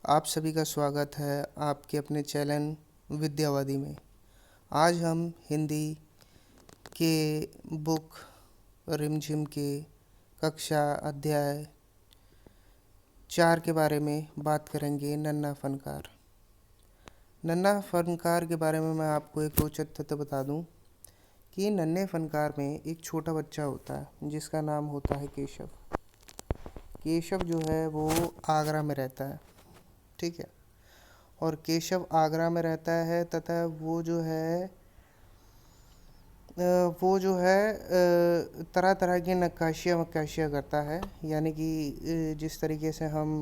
आप सभी का स्वागत है आपके अपने चैनल विद्यावादी में। आज हम हिंदी के बुक रिमझिम के कक्षा अध्याय 4 के बारे में बात करेंगे। नन्हा फनकार। नन्हा फनकार के बारे में मैं आपको एक रोचक तथ्य बता दूं कि नन्हे फनकार में एक छोटा बच्चा होता है जिसका नाम होता है केशव। केशव जो है वो आगरा में रहता है, ठीक है। और केशव आगरा में रहता है तथा वो जो है तरह तरह की नक्काशियाँ करता है। यानी कि जिस तरीके से हम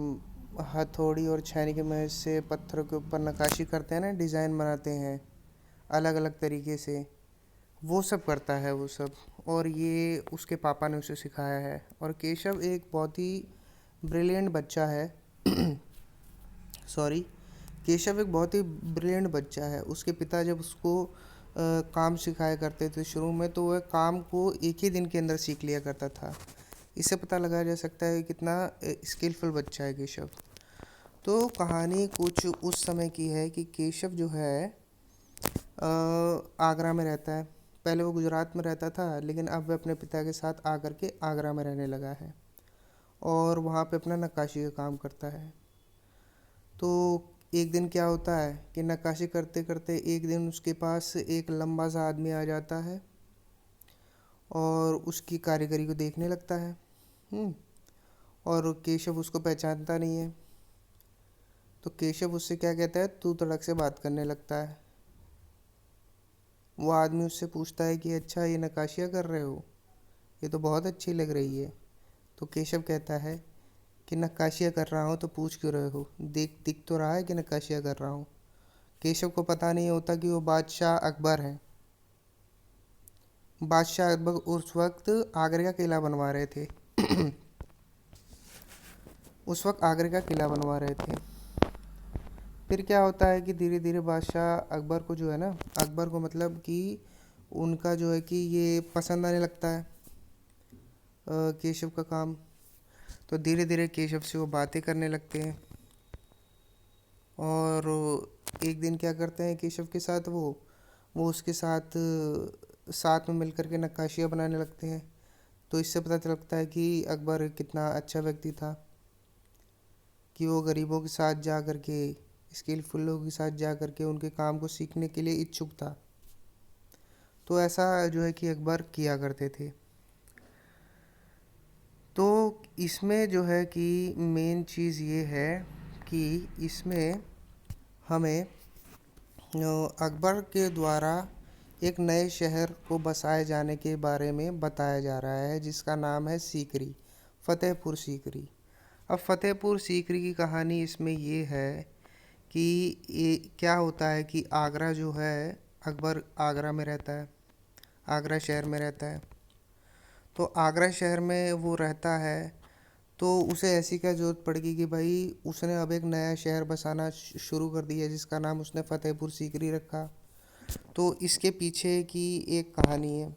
हथौड़ी और छेनी की मदद से पत्थरों के ऊपर नक्काशी करते हैं ना, डिज़ाइन बनाते हैं अलग अलग तरीके से, वो सब करता है वो सब। और ये उसके पापा ने उसे सिखाया है। और केशव एक बहुत ही ब्रिलियंट बच्चा है। सॉरी, केशव एक बहुत ही ब्रिलियंट बच्चा है। उसके पिता जब उसको काम सिखाया करते थे शुरू में, तो वह काम को एक ही दिन के अंदर सीख लिया करता था। इससे पता लगाया जा सकता है कितना स्किलफुल बच्चा है केशव। तो कहानी कुछ उस समय की है कि केशव जो है आगरा में रहता है। पहले वो गुजरात में रहता था, लेकिन अब वह अपने पिता के साथ आकर के आगरा में रहने लगा है और वहाँ पे अपना नक्काशी का काम करता है। तो एक दिन क्या होता है कि नक्काशी करते करते एक दिन उसके पास एक लंबा सा आदमी आ जाता है और उसकी कारीगरी को देखने लगता है। और केशव उसको पहचानता नहीं है। तो केशव उससे क्या कहता है, तू तड़क से बात करने लगता है। वो आदमी उससे पूछता है कि अच्छा, ये नक्काशियाँ कर रहे हो, ये तो बहुत अच्छी लग रही है। तो केशव कहता है कि नक्काशियाँ कर रहा हूँ तो पूछ क्यों रहे हो, दिख तो रहा है कि नक्काशियाँ कर रहा हूँ। केशव को पता नहीं होता कि वो बादशाह अकबर हैं। बादशाह अकबर उस वक्त आगरे का किला बनवा रहे थे। उस वक्त आगरे का किला बनवा रहे थे। फिर क्या होता है कि धीरे धीरे बादशाह अकबर को जो है ना, अकबर को मतलब कि उनका जो है कि ये पसंद आने लगता है केशव का काम। तो धीरे धीरे केशव से वो बातें करने लगते हैं। और एक दिन क्या करते हैं केशव के साथ वो उसके साथ साथ में मिलकर के नक्काशियाँ बनाने लगते हैं। तो इससे पता चलता है कि अकबर कितना अच्छा व्यक्ति था, कि वो गरीबों के साथ जा कर के, स्किलफुल लोगों के साथ जा कर के उनके काम को सीखने के लिए इच्छुक था। तो ऐसा जो है कि अकबर किया करते थे। तो इसमें जो है कि मेन चीज़ ये है कि इसमें हमें अकबर के द्वारा एक नए शहर को बसाए जाने के बारे में बताया जा रहा है, जिसका नाम है सीकरी, फ़तेहपुर सीकरी। अब फ़तेहपुर सीकरी की कहानी इसमें ये है कि ये क्या होता है कि आगरा जो है, अकबर आगरा में रहता है, आगरा शहर में रहता है। तो आगरा शहर में वो रहता है, तो उसे ऐसी क्या ज़रूरत पड़ गई कि भाई उसने अब एक नया शहर बसाना शुरू कर दिया, जिसका नाम उसने फ़तेहपुर सीकरी रखा। तो इसके पीछे की एक कहानी है।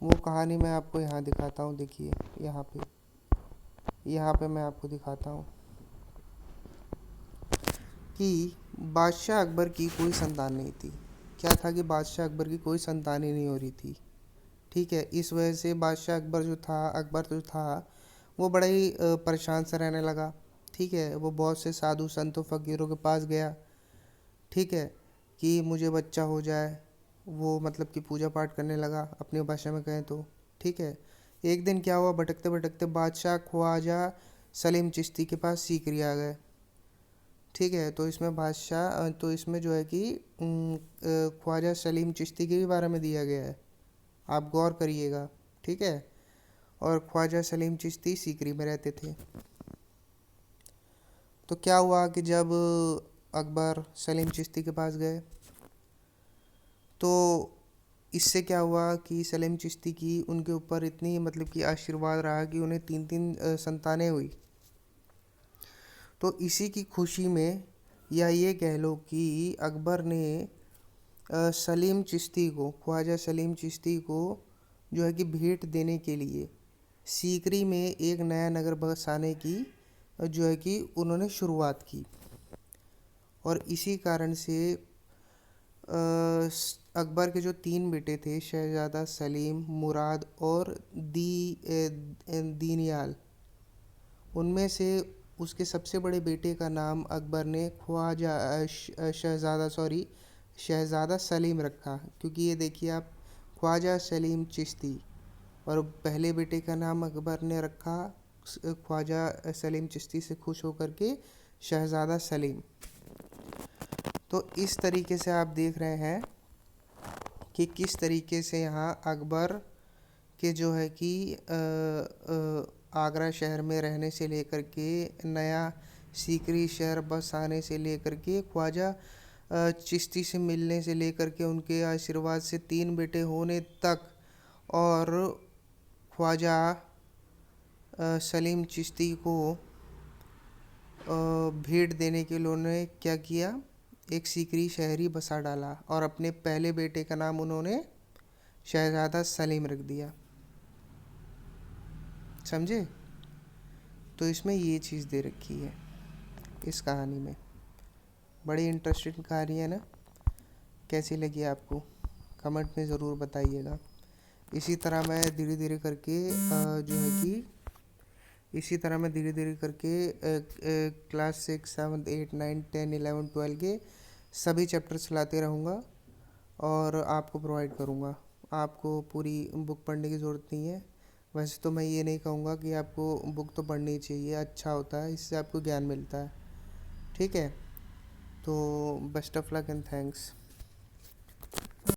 वो कहानी मैं आपको यहाँ दिखाता हूँ। देखिए, यहाँ पे मैं आपको दिखाता हूँ कि बादशाह अकबर की कोई संतान नहीं थी। क्या था कि बादशाह अकबर की कोई संतान ही नहीं हो रही थी, ठीक है। इस वजह से बादशाह अकबर जो था वो बड़ा ही परेशान सा रहने लगा, ठीक है। वो बहुत से साधु संतों फ़कीरों के पास गया, ठीक है, कि मुझे बच्चा हो जाए। वो मतलब कि पूजा पाठ करने लगा, अपनी भाषा में कहें तो, ठीक है। एक दिन क्या हुआ, भटकते भटकते बादशाह ख्वाजा सलीम चिश्ती के पास सीकरी आ गए, ठीक है। तो इसमें जो है कि ख्वाजा सलीम चिश्ती के भी बारे में दिया गया है, आप गौर करिएगा, ठीक है। और ख्वाजा सलीम चिश्ती सीकरी में रहते थे। तो क्या हुआ कि जब अकबर सलीम चिश्ती के पास गए, तो इससे क्या हुआ कि सलीम चिश्ती की उनके ऊपर इतनी मतलब कि आशीर्वाद रहा कि उन्हें 3 संतानें हुई। तो इसी की खुशी में, या ये कह लो कि अकबर ने सलीम चिश्ती को, ख्वाजा सलीम चिश्ती को जो है कि भेंट देने के लिए सीकरी में एक नया नगर बसाने की जो है कि उन्होंने शुरुआत की। और इसी कारण से अकबर के जो 3 बेटे थे, शहज़ादा सलीम, मुराद और दीनियाल, उनमें से उसके सबसे बड़े बेटे का नाम अकबर ने शहज़ादा सलीम रखा। क्योंकि ये देखिए आप, ख्वाजा सलीम चिश्ती, और पहले बेटे का नाम अकबर ने रखा ख्वाजा सलीम चिश्ती से खुश होकर के शहज़ादा सलीम। तो इस तरीके से आप देख रहे हैं कि किस तरीके से यहाँ अकबर के जो है कि आगरा शहर में रहने से लेकर के नया सीकरी शहर बसाने से लेकर के ख्वाजा चिश्ती से मिलने से लेकर के उनके आशीर्वाद से 3 बेटे होने तक, और ख्वाजा सलीम चिश्ती को भेंट देने के लिए उन्होंने क्या किया, एक सीकरी शहरी बसा डाला और अपने पहले बेटे का नाम उन्होंने शहज़ादा सलीम रख दिया। समझे? तो इसमें ये चीज़ दे रखी है इस कहानी में। बड़ी इंटरेस्टिंग कहानी है ना? कैसी लगी आपको? कमेंट में ज़रूर बताइएगा। इसी तरह मैं धीरे धीरे करके जो है कि इसी तरह मैं धीरे धीरे करके क्लास 6, 7, 8, 9, 10, 11, 12 के सभी चैप्टर चलाते रहूँगा और आपको प्रोवाइड करूँगा। आपको पूरी बुक पढ़ने की ज़रूरत नहीं है। वैसे तो मैं ये नहीं कहूँगा कि आपको बुक तो पढ़नी चाहिए, अच्छा होता है, इससे आपको ज्ञान मिलता है। ठीक है? तो best of luck and thanks.